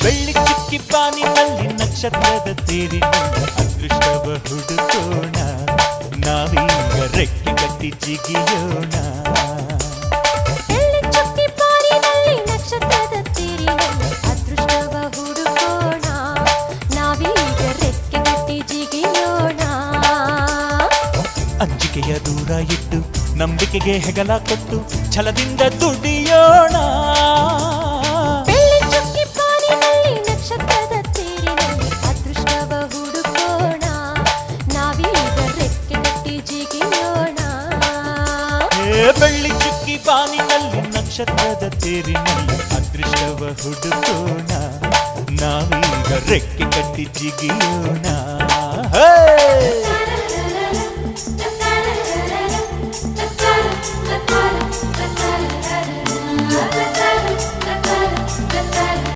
ಬೆಳ್ಳಿ ಚುಕ್ಕಿ ಬಾನಿನಲ್ಲಿ ನಕ್ಷತ್ರದ ತೇರಿನಲ್ಲಿ ಅದೃಷ್ಟವ ಹುಡುಕೋಣ ನಾವೀಗ ರೆಕ್ಕೆ ಕಟ್ಟಿ ಜಿಗಿಯೋಣ ಬೆಳ್ಳಿ ಚುಕ್ಕಿ ಬಾನಿನಲ್ಲಿ ನಕ್ಷತ್ರದ ತೇರಿನಲ್ಲಿ ಅದೃಷ್ಟವ ಹುಡುಕೋಣ ನಾವೀಗ ರೆಕ್ಕೆ ಕಟ್ಟಿ ಜಿಗಿಯೋಣ ಅಂಜಿಕೆಯ ದೂರ ಇಟ್ಟು ನಂಬಿಕೆಗೆ ಹೆಗಲ ಕೊಟ್ಟು ಛಲದಿಂದ ದುಡಿಯೋಣ ನಕ್ಷತ್ರದ ತೇರಿನಲ್ಲಿ ಅದೃಷ್ಟವ ಹುಡುಕೋಣ ನಾವೀಗ ರೆಕ್ಕೆ ಕಟ್ಟಿ ಜಿಗಿಯೋಣ ಬೆಳ್ಳಿ ಚುಕ್ಕಿ ಬಾನಿನಲ್ಲಿ ನಕ್ಷತ್ರದ ತೇರಿನಲ್ಲಿ ಅದೃಷ್ಟವ ಹುಡುಕೋಣ ನಾವೀಗ ರೆಕ್ಕೆ ಕಟ್ಟಿ ಜಿಗಿಯೋಣ